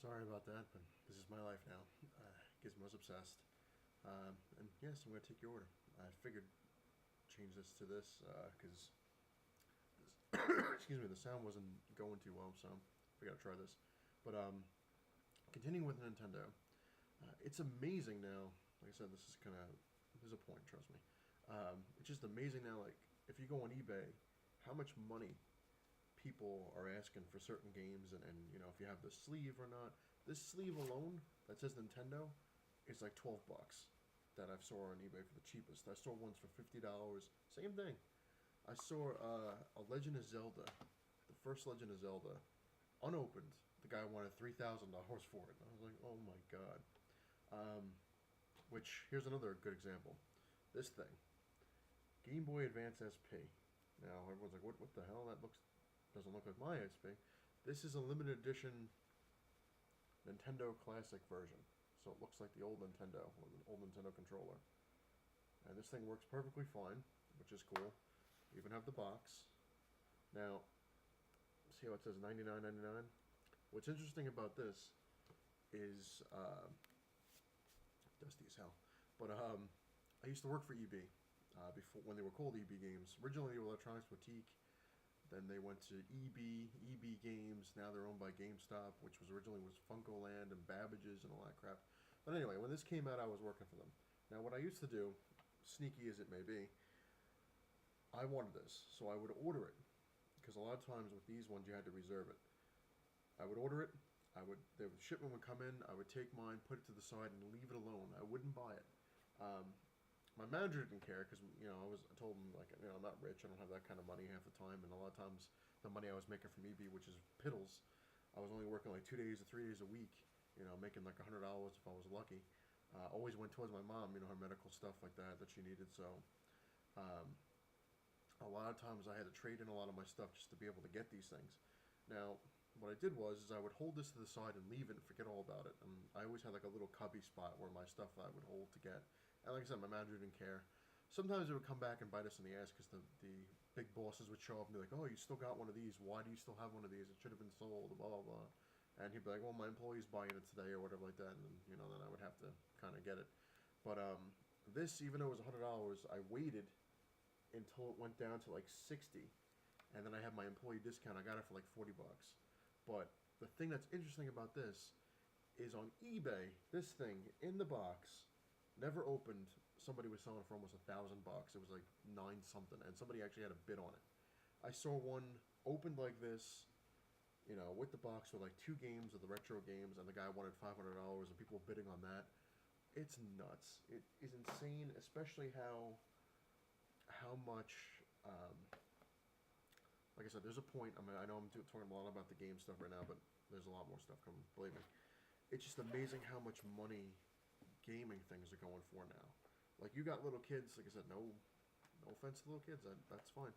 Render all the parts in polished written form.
Sorry about that, but this is my life now. Gizmo's obsessed. And yes, I'm going to take your order. I figured change this to this because, excuse me, the sound wasn't going too well, so I figured I'd try this. But continuing with Nintendo, it's amazing now. Like I said, this is kind of there's a point. Trust me. It's just amazing now. Like if you go on eBay, how much money people are asking for certain games, and if you have the sleeve or not. This sleeve alone that says Nintendo is like $12 that I saw on eBay for the cheapest. I saw ones for $50. Same thing. I saw a Legend of Zelda, the first Legend of Zelda, unopened. The guy wanted $3,000 for it. And I was like, oh my god. Um, which here's another good example. This thing, Game Boy Advance SP. Now everyone's like, what the hell? That looks doesn't look like my SP. This is a limited edition Nintendo Classic version. So it looks like the old Nintendo, or the old Nintendo controller. And this thing works perfectly fine, which is cool. You even have the box. Now, see how it says 99.99? What's interesting about this is dusty as hell. But I used to work for EB before when they were called EB Games. Originally, they were Electronics Boutique. Then they went to EB Games. Now they're owned by GameStop, which was originally was FuncoLand and Babbage's and all that crap. But anyway, when this came out, I was working for them. Now, what I used to do, sneaky as it may be, I wanted this, so I would order it because a lot of times with these ones you had to reserve it. I would order it. The shipment would come in. I would take mine, put it to the side, and leave it alone. I wouldn't buy it. Um, my manager didn't care because I told him like I'm not rich. I don't have that kind of money half the time, and a lot of times the money I was making from EB, which is piddles, I was only working like 2 days or 3 days a week. Making like $100 if I was lucky. Always went towards my mom. Her medical stuff like that she needed. So um, a lot of times I had to trade in a lot of my stuff just to be able to get these things. Now, what I did was I would hold this to the side and leave it and forget all about it. And I always had like a little cubby spot where my stuff I would hold to get. And like I said, my manager didn't care. Sometimes it would come back and bite us in the ass because the big bosses would show up and be like, "Oh, you still got one of these? Why do you still have one of these? It should have been sold." Blah blah blah. And he'd be like, "Well, my employee's buying it today or whatever like that," and then I would have to kind of get it. But this, even though it was $100, I waited until it went down to like 60, and then I had my employee discount. I got it for like $40. But the thing that's interesting about this is on eBay, this thing in the box, never opened. Somebody was selling it for almost $1,000. It was like nine something, and somebody actually had a bid on it. I saw one opened like this, with the box with like two games of the retro games, and the guy wanted $500, and people were bidding on that. It's nuts. It is insane, especially how much. Like I said, there's a point. I mean, I know I'm talking a lot about the game stuff right now, but there's a lot more stuff coming. Believe me, it's just amazing how much money gaming things are going for now. Like you got little kids. Like I said, no offense to little kids. That's fine.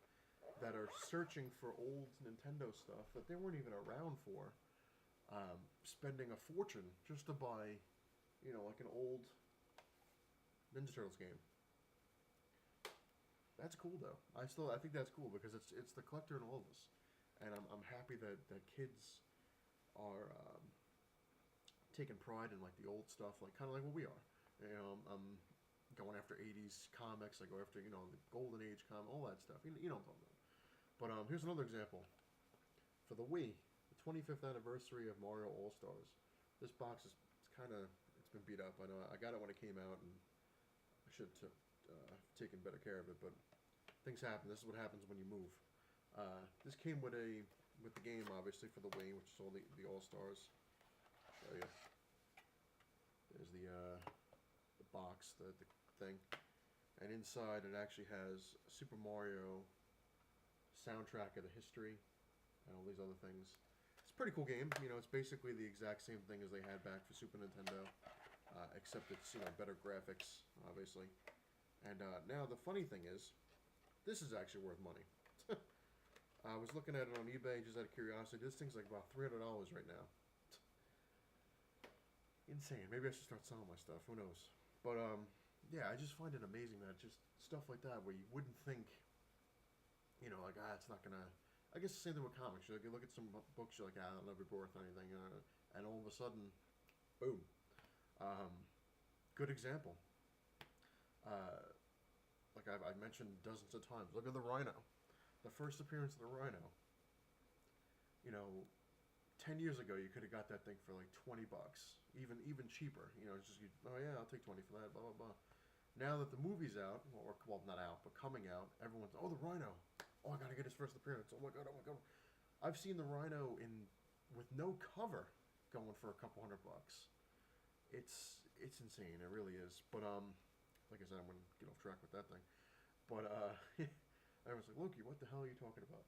That are searching for old Nintendo stuff that they weren't even around for, spending a fortune just to buy, like an old Ninja Turtles game. That's cool though. I think that's cool because it's the collector in all of us, and I'm happy that kids are taking pride in like the old stuff, like kind of like what we are. I'm going after '80s comics. I go after the Golden Age comic, all that stuff. You know what I'm talking about. But here's another example for the Wii, the 25th anniversary of Mario All Stars. This box is it's been beat up. I know I got it when it came out, and I should have taken better care of it, but things happen. This is what happens when you move. This came with the game, obviously, for the Wii, which is all the All Stars. Show you. There's the box, the thing, and inside it actually has Super Mario soundtrack of the history and all these other things. It's a pretty cool game. It's basically the exact same thing as they had back for Super Nintendo, except it's better graphics, obviously. And now the funny thing is, this is actually worth money. I was looking at it on eBay just out of curiosity. This thing's like about $300 right now. Insane. Maybe I should start selling my stuff. Who knows? But yeah, I just find it amazing that just stuff like that where you wouldn't think, like it's not gonna. I guess the same thing with comics. You look at some books, you're like, it'll never be worth anything, and all of of a sudden, boom. Um, Good example. Uh, like I mentioned dozens of times. Look at the Rhino. The first appearance of the Rhino. You know, 10 years ago, you could have got that thing for like $20, even cheaper. You know, it's just oh yeah, I'll take 20 for that. Blah blah blah. Now that the movie's out, or well, not out, but coming out, everyone's the Rhino. Oh, I gotta get his first appearance. Oh my god, oh my god. I've seen the Rhino in with no cover going for a couple $100. It's insane. It really is. But like I said, I'm gonna get off track with that thing. But I was like, Loki, what the hell are you talking about?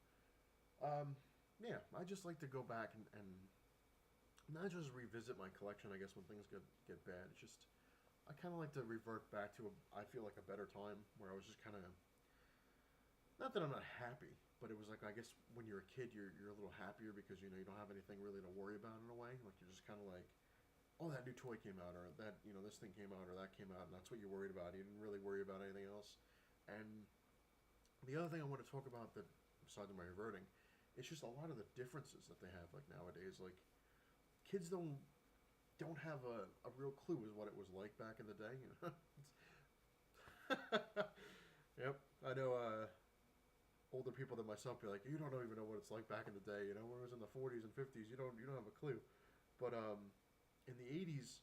Yeah, I just like to go back and not just revisit my collection. I guess when things get bad, it's just I kind of like to revert back to I feel like a better time where I was just kind of not that I'm not happy, but it was like I guess when you're a kid, you're a little happier because you know you don't have anything really to worry about in a way. Like you're just kind of like, oh, that new toy came out, or that this thing came out, or that came out, and that's what you're worried about. You didn't really worry about anything else. And the other thing I want to talk about that besides my reverting, it's just a lot of the differences that they have like nowadays. Like kids don't have a real clue as what it was like back in the day. You know? Yep, I know. Older people than myself be like, you don't even know what it's like back in the day. You know, when it was in the 40s and 50s, you don't have a clue. But in the 80s,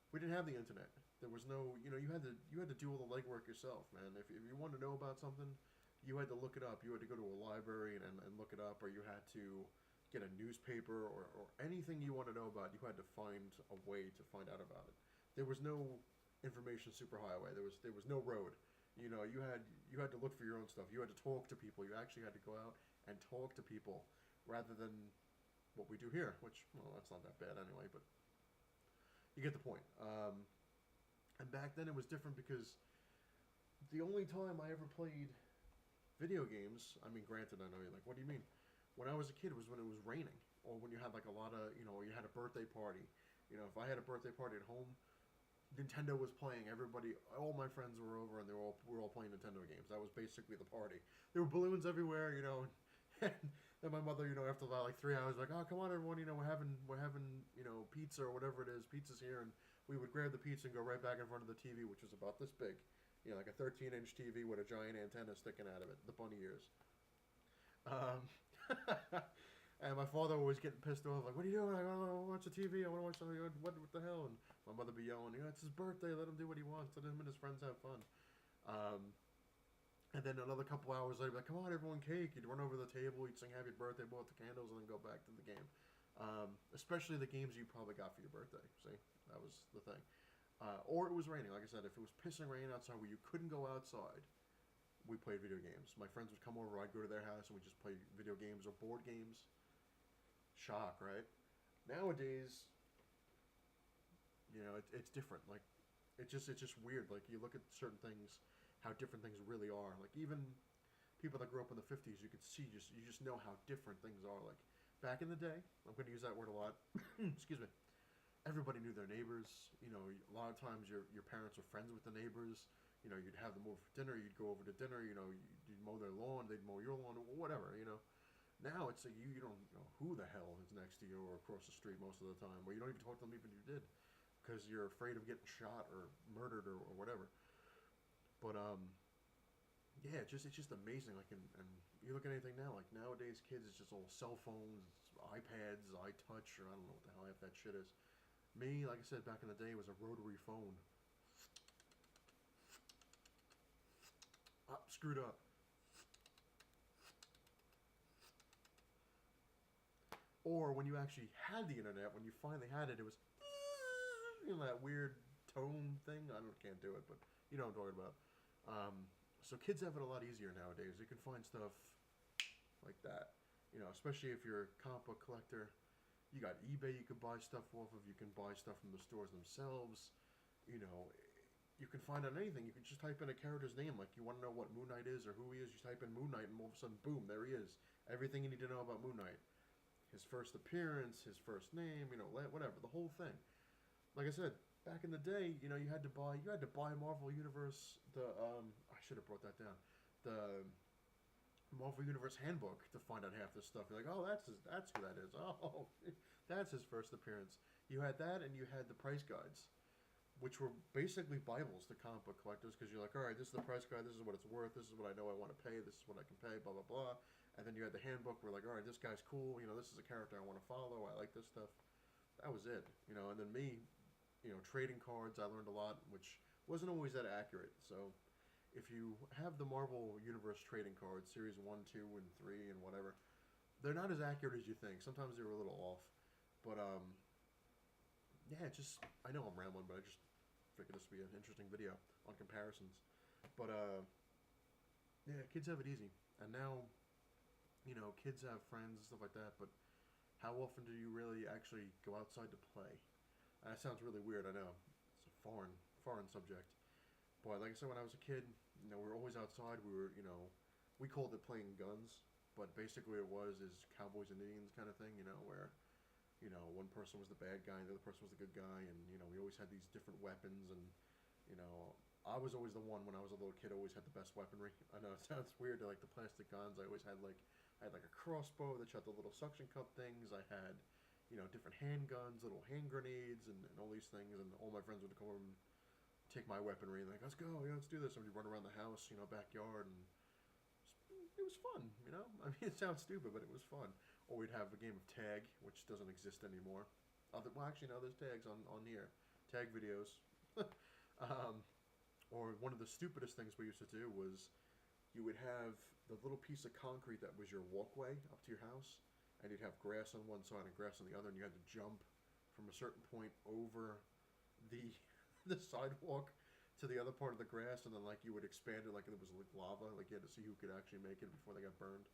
we didn't have the internet. There was no, you had to do all the legwork yourself, man. If you wanted to know about something, you had to look it up. You had to go to a library and look it up, or you had to get a newspaper or anything you want to know about. You had to find a way to find out about it. There was no information superhighway. There was no road. You had to look for your own stuff. You had to talk to people. You actually had to go out and talk to people rather than what we do here, which, well, that's not that bad anyway, but you get the point. And back then it was different because the only time I ever played video games, I mean, granted, I know you're like, what do you mean? When I was a kid, it was when it was raining, or when you had like a lot of, you had a birthday party. If I had a birthday party at home, Nintendo was playing. Everybody, all my friends were over, and we were all playing Nintendo games. That was basically the party. There were balloons everywhere, and then my mother, after about like 3 hours, like, oh, come on, everyone, we're having, pizza or whatever it is. Pizza's here, and we would grab the pizza and go right back in front of the TV, which was about this big, like a 13-inch TV with a giant antenna sticking out of it, the bunny ears. Um, and my father was getting pissed off, like, what are you doing? I want to watch the TV. I want to watch something. What the hell? And my mother be yelling, it's his birthday. Let him do what he wants. Let him and his friends have fun. And then another couple hours later, like, come on, everyone, cake. You'd run over to the table, you'd sing happy birthday, blow out the candles, and then go back to the game. Especially the games you probably got for your birthday. See, that was the thing. Or it was raining. Like I said, if it was pissing rain outside where you couldn't go outside, we played video games. My friends would come over, I'd go to their house, and we'd just play video games or board games. Shock, right? Nowadays, it's different. Like, it's just weird. Like, you look at certain things, how different things really are. Like, even people that grew up in the 50s, you just know how different things are. Like, back in the day, I'm going to use that word a lot. Excuse me. Everybody knew their neighbors. A lot of times your parents were friends with the neighbors. You'd have them over for dinner. You'd go over to dinner. You'd mow their lawn. They'd mow your lawn. Whatever. Now it's like you don't know who the hell is next to you or across the street most of the time. Or you don't even talk to them even if you did, because you're afraid of getting shot or murdered or whatever. But yeah, it's just amazing. Like, and you look at anything now. Like nowadays, kids, it's just all cell phones, iPads, iTouch, or I don't know what the hell half that shit is. Me, like I said, back in the day, was a rotary phone. Screwed up. Or when you actually had the internet, when you finally had it, it was that weird tone thing. Can't do it, but you know what I'm talking about. So kids have it a lot easier nowadays. You can find stuff like that. Especially if you're a comic book collector. You got eBay you can buy stuff off of. You can buy stuff from the stores themselves. You can find out anything. You can just type in a character's name. Like, you want to know what Moon Knight is or who he is, you type in Moon Knight, and all of a sudden, boom, there he is. Everything you need to know about Moon Knight. His first appearance, his first name, whatever, the whole thing. Like I said, back in the day, you had to buy Marvel Universe, I should have brought that down, the Marvel Universe handbook to find out half this stuff. You're like, oh, that's who that is. Oh, that's his first appearance. You had that, and you had the price guides, which were basically Bibles to comic book collectors because you're like, all right, this is the price guide, this is what it's worth, this is what I know I want to pay, this is what I can pay, blah blah blah. And then you had the handbook where like, all right, this guy's cool, this is a character I want to follow, I like this stuff. That was it, And then me, trading cards, I learned a lot, which wasn't always that accurate. So if you have the Marvel Universe trading cards, Series 1, 2, and 3, and whatever, they're not as accurate as you think. Sometimes they're a little off. But, yeah, I know I'm rambling, but I just figured this would be an interesting video on comparisons. But, yeah, kids have it easy. And now, kids have friends and stuff like that, but how often do you really actually go outside to play? That sounds really weird, I know. It's a foreign subject. But like I said, when I was a kid, we were always outside. We called it playing guns, but basically it was cowboys and Indians kind of thing, where, one person was the bad guy and the other person was the good guy, and, we always had these different weapons, and, I was always the one when I was a little kid, always had the best weaponry. I know it sounds weird, like the plastic guns. I always had I had like a crossbow that shot the little suction cup things. I had, different handguns, little hand grenades, and all these things, and all my friends would come over and take my weaponry and like, let's go, let's do this. And we'd run around the house, backyard, and it was fun, I mean, it sounds stupid, but it was fun. Or we'd have a game of tag, which doesn't exist anymore. Well, actually, no, there's tags on here. Tag videos. Or one of the stupidest things we used to do was you would have the little piece of concrete that was your walkway up to your house, and you'd have grass on one side and grass on the other, and you had to jump from a certain point over the the sidewalk to the other part of the grass, and then you would expand it like it was like lava, like you had to see who could actually make it before they got burned,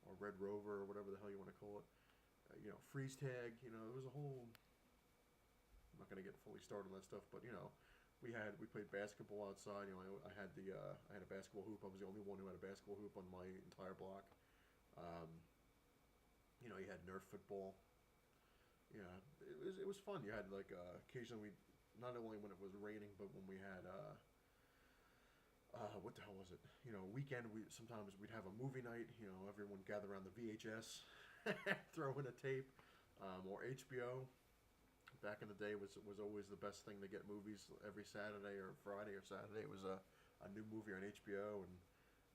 or Red Rover, or whatever the hell you want to call it. Freeze tag. There was a whole. I'm not gonna get fully started on that stuff, but we played basketball outside. I had I had a basketball hoop. I was the only one who had a basketball hoop on my entire block. Um, you had Nerf football. Yeah, it was fun. You had occasionally, not only when it was raining, but when we had what the hell was it? Weekend. Sometimes we'd have a movie night. Everyone gather around the VHS, throw in a tape, or HBO. Back in the day was always the best thing to get movies every Saturday or Friday or Saturday. It was a new movie on HBO, and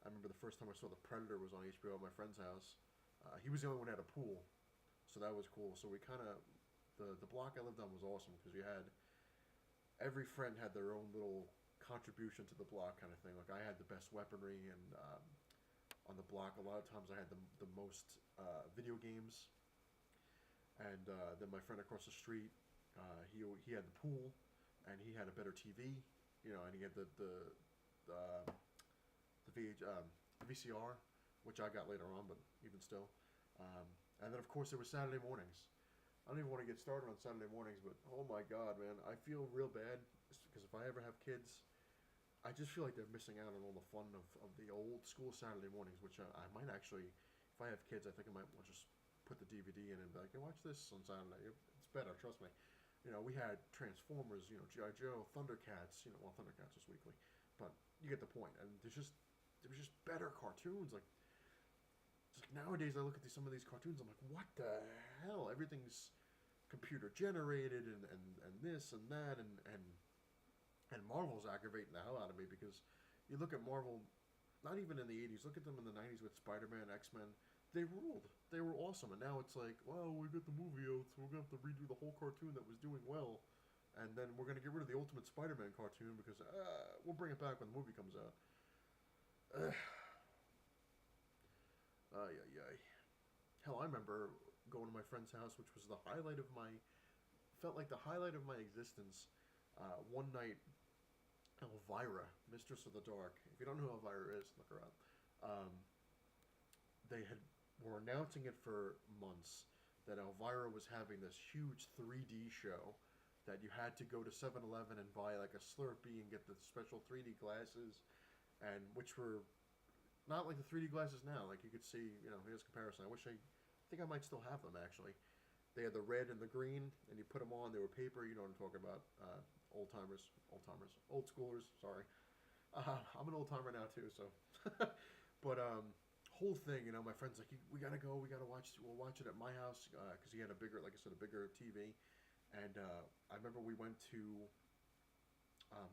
I remember the first time I saw The Predator was on HBO at my friend's house. He was the only one who had a pool, so that was cool. So we kind of the block I lived on was awesome because you had every friend had their own little contribution to the block kind of thing. Like I had the best weaponry, and on the block a lot of times I had the most video games, and then my friend across the street. He had the pool, and he had a better TV, and he had the VCR, which I got later on, but even still. And then of course there was Saturday mornings. I don't even want to get started on Saturday mornings, but oh my God, man, I feel real bad because if I ever have kids, I just feel like they're missing out on all the fun of the old school Saturday mornings, which I might actually, if I have kids, I think I might just put the DVD in and be like, hey, watch this on Saturday. It's better, trust me. We had Transformers, G.I. Joe, Thundercats, well, Thundercats was weekly, but you get the point. And there was just better cartoons. It's like nowadays I look at some of these cartoons, I'm like, what the hell? Everything's computer generated and this and that, and Marvel's aggravating the hell out of me because you look at Marvel, not even in the 80s, look at them in the 90s with Spider-Man, X-Men. They ruled. They were awesome. And now it's like, well, we got the movie out, so we're going to have to redo the whole cartoon that was doing well. And then we're going to get rid of the Ultimate Spider-Man cartoon because we'll bring it back when the movie comes out. Ay, ay, ay. Hell, I remember going to my friend's house, which was felt like the highlight of my existence. One night, Elvira, Mistress of the Dark. If you don't know who Elvira is, look her up. They were announcing it for months that Elvira was having this huge 3D show that you had to go to 7-Eleven and buy like a Slurpee and get the special 3D glasses, and which were not like the 3D glasses now. Like you could see, here's a comparison. I think I might still have them actually. They had the red and the green, and you put them on. They were paper. You know what I'm talking about. Old schoolers. Sorry, I'm an old timer now too. So, but whole thing, my friend's like, we gotta go. We'll watch it at my house because he had a bigger, like I said, a bigger TV. And I remember we went to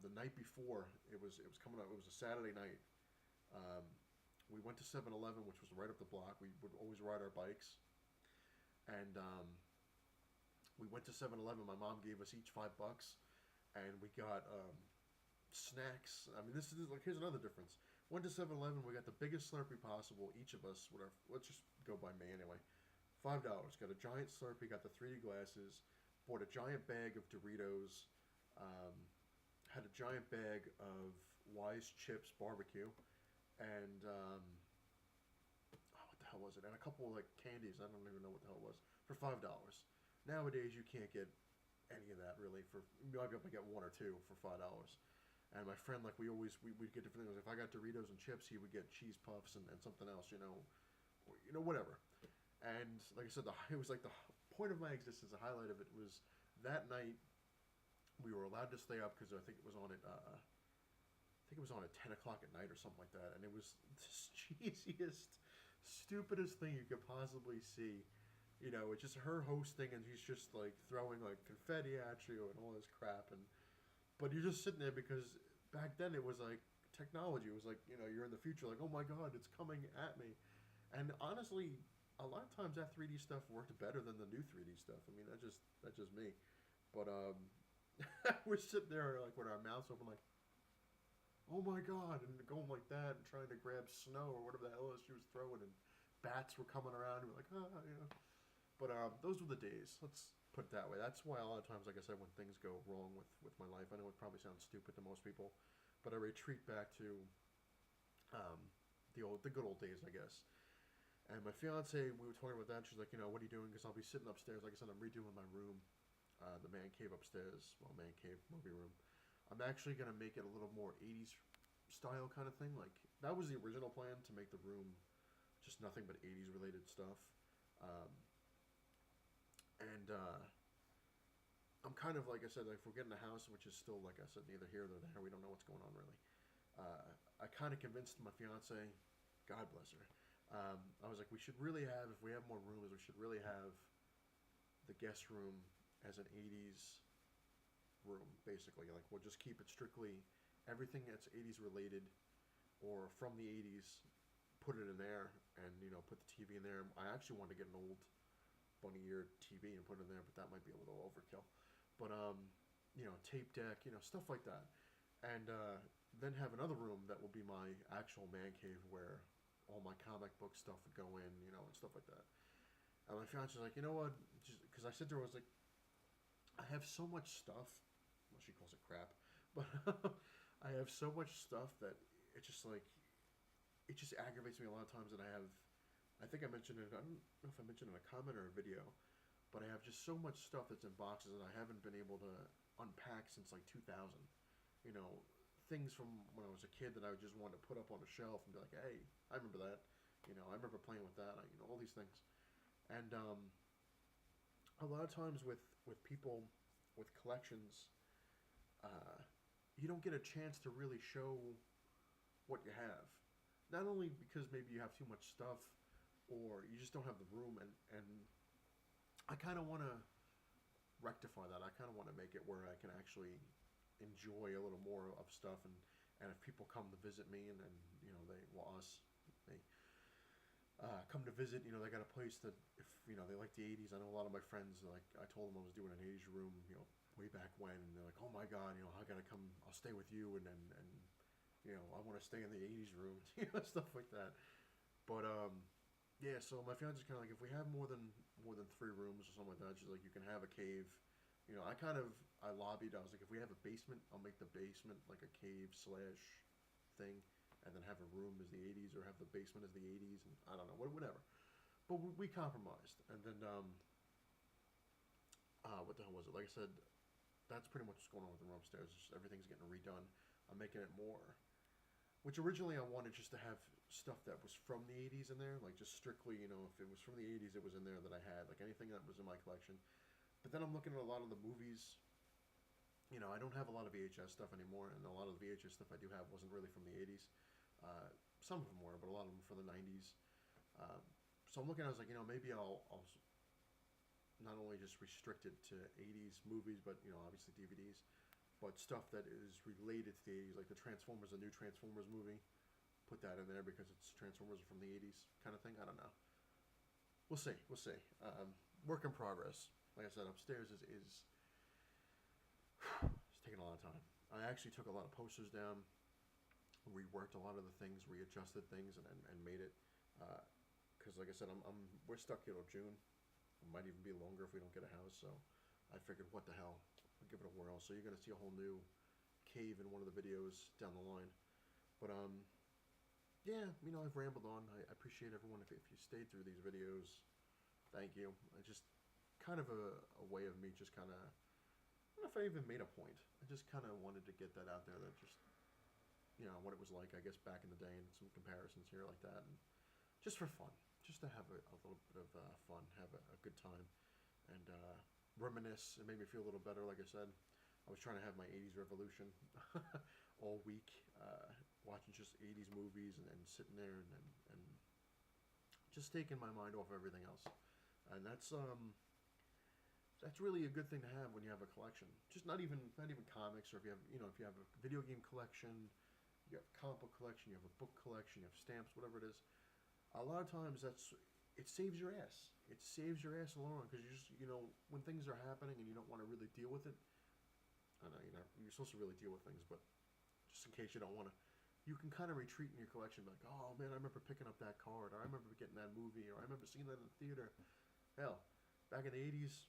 the night before. It was coming up. It was a Saturday night. Um, we went to 7-Eleven, which was right up the block. We would always ride our bikes, and we went to 7-Eleven. My mom gave us each $5, and we got snacks. I mean, this is like, here's another difference. Went to 7-Eleven. We got the biggest Slurpee possible. Each of us, whatever. Let's just go by me anyway. $5. Got a giant Slurpee. Got the 3D glasses. Bought a giant bag of Doritos. Um, had a giant bag of Wise Chips barbecue, and oh, what the hell was it? And a couple of like candies. I don't even know what the hell it was for $5. Nowadays, you can't get any of that really. For you might be able to get one or two for $5. And my friend, like we'd get different things. If I got Doritos and chips, he would get cheese puffs and something else, or, whatever. And like I said, it was like the point of my existence. The highlight of it was that night. We were allowed to stay up because I think it was on at I think it was on at 10 o'clock at night or something like that. And it was the cheesiest, stupidest thing you could possibly see. It's just her hosting, and she's just like throwing like confetti at you and all this crap. But you're just sitting there because back then it was like technology. It was like you're in the future, like, oh my god, it's coming at me. And honestly, a lot of times that 3D stuff worked better than the new 3D stuff. I mean, that's just me. But we're sitting there like with our mouths open, like, oh my god, and going like that and trying to grab snow or whatever the hell else she was throwing, and bats were coming around. And we're like, ah. But those were the days. Let's put it that way. That's why a lot of times, like I said, when things go wrong with my life, I know it probably sounds stupid to most people, but I retreat back to um, the good old days, I guess. And my fiance, we were talking about that. She's like, what are you doing? Because I'll be sitting upstairs. Like I said, I'm redoing my room, the man cave upstairs. Well, man cave, movie room. I'm actually gonna make it a little more '80s style kind of thing. Like that was the original plan, to make the room just nothing but '80s related stuff. Um, and I'm kind of like I said, like, if we're getting a house, which is still, like I said, neither here nor there. We don't know what's going on really. I kind of convinced my fiance, God bless her. I was like, we should really have, if we have more rooms, we should really have the guest room as an '80s room, basically. Like, we'll just keep it strictly everything that's '80s related or from the '80s. Put it in there, and put the TV in there. I actually want to get an old bunny ear TV and put it in there, but that might be a little overkill. But tape deck, stuff like that, and then have another room that will be my actual man cave where all my comic book stuff would go in, and stuff like that. And my fiance's like, you know what? Because I said to her, I was like, I have so much stuff. Well, she calls it crap, but I have so much stuff that it just like it just aggravates me a lot of times. And I think I mentioned it. I don't know if I mentioned it in a comment or a video, but I have just so much stuff that's in boxes that I haven't been able to unpack since like 2000. You know, things from when I was a kid that I just wanted to put up on a shelf and be like, hey, I remember that. I remember playing with that. All these things. And a lot of times with people with collections, uh, you don't get a chance to really show what you have. Not only because maybe you have too much stuff, or you just don't have the room, and I kind of want to rectify that. I kind of want to make it where I can actually enjoy a little more of stuff, and if people come to visit me, and they come to visit, they got a place that, if they like the '80s. I know a lot of my friends, like, I told them I was doing an '80s room, way back when, and they're like, oh my god, I gotta come, I'll stay with you, and I want to stay in the '80s room, stuff like that. But yeah, so my fiance's kind of like, if we have more than 3 rooms or something like that, she's like, you can have a cave. I lobbied. I was like, if we have a basement, I'll make the basement like a cave slash thing, and then have a room as the '80s, or have the basement as the '80s, and I don't know, whatever. But we compromised, and then what the hell was it? Like I said, that's pretty much what's going on with the room upstairs. Just everything's getting redone. I'm making it more. Which originally I wanted just to have stuff that was from the '80s in there, like just strictly, if it was from the '80s, it was in there that I had, like anything that was in my collection. But then I'm looking at a lot of the movies. I don't have a lot of VHS stuff anymore, and a lot of the VHS stuff I do have wasn't really from the '80s. Some of them were, but a lot of them from the '90s. So I'm looking. I was like, maybe I'll not only just restricted to 80s movies, but obviously DVDs, but stuff that is related to the 80s, like the Transformers, the new Transformers movie. Put that in there because it's Transformers from the 80s kind of thing. I don't know. We'll see. We'll see. Work in progress. Like I said, upstairs is it's taking a lot of time. I actually took a lot of posters down, reworked a lot of the things, readjusted things, and made it. Because like I said, we're stuck here till June. It might even be longer if we don't get a house. So I figured, what the hell, I'll give it a whirl. So you're gonna see a whole new cave in one of the videos down the line. But yeah, I've rambled on. I appreciate everyone if you stayed through these videos. Thank you. I just kind of a way of me just kind of, I don't know if I even made a point. I just kind of wanted to get that out there, that just, what it was like, I guess, back in the day, and some comparisons here like that. And just for fun. Just to have a little bit of fun, have a good time, and reminisce. It made me feel a little better, like I said. I was trying to have my 80s revolution all week, watching just 80s movies and sitting there and just taking my mind off everything else. And that's really a good thing to have when you have a collection. Just not even comics, or if you have if you have a video game collection, you have a comic book collection, you have a book collection, you have stamps, whatever it is. A lot of times it saves your ass. It saves your ass in the long run, because you just when things are happening and you don't want to really deal with it. I know you're supposed to really deal with things, but just in case you don't want to, you can kind of retreat in your collection, like, oh man, I remember picking up that card, or I remember getting that movie, or I remember seeing that in the theater. Hell, back in the 80s,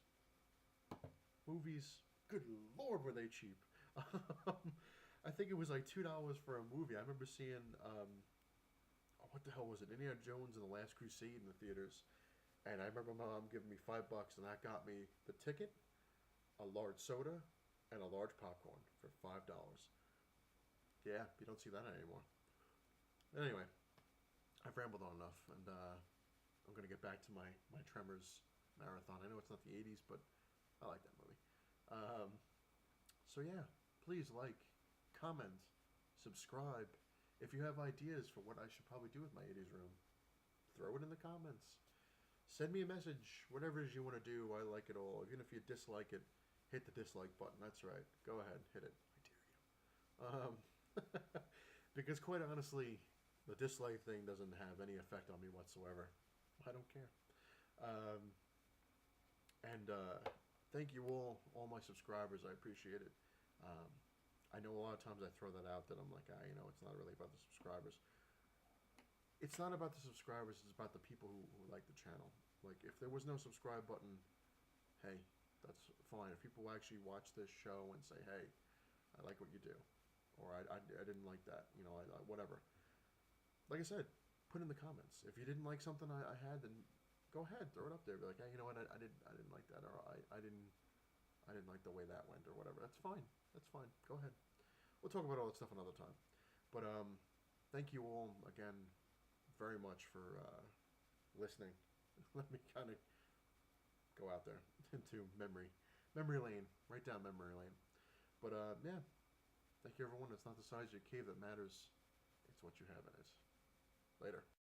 movies, good lord, were they cheap. I think it was like $2 for a movie. I remember seeing, what the hell was it? Indiana Jones and the Last Crusade in the theaters. And I remember my mom giving me $5, and that got me the ticket, a large soda, and a large popcorn for $5. Yeah, you don't see that anymore. Anyway, I've rambled on enough, and I'm gonna get back to my Tremors marathon. I know it's not the 80s, but I like that movie. Um, so yeah, please like, comment, subscribe. If you have ideas for what I should probably do with my 80s room, throw it in the comments. Send me a message. Whatever it is you want to do, I like it all. Even if you dislike it, hit the dislike button. That's right. Go ahead, hit it. I dare you. Because quite honestly, the dislike thing doesn't have any effect on me whatsoever. I don't care. Um, and thank you all my subscribers. I appreciate it. Um, I know a lot of times I throw that out, that I'm like, it's not really about the subscribers. It's not about the subscribers. It's about the people who like the channel. Like, if there was no subscribe button, hey, that's fine. If people actually watch this show and say, hey, I like what you do, or I didn't like that, whatever. Like I said, put in the comments. If you didn't like something I had, then go ahead, throw it up there. Be like, hey, you know what? I didn't like that, or I didn't like the way that went, or whatever. That's fine. That's fine. Go ahead. We'll talk about all that stuff another time. But thank you all again very much for listening. Let me kind of go out there into memory lane, right down memory lane. But yeah, thank you everyone. It's not the size of your cave that matters; it's what you have in it. Later.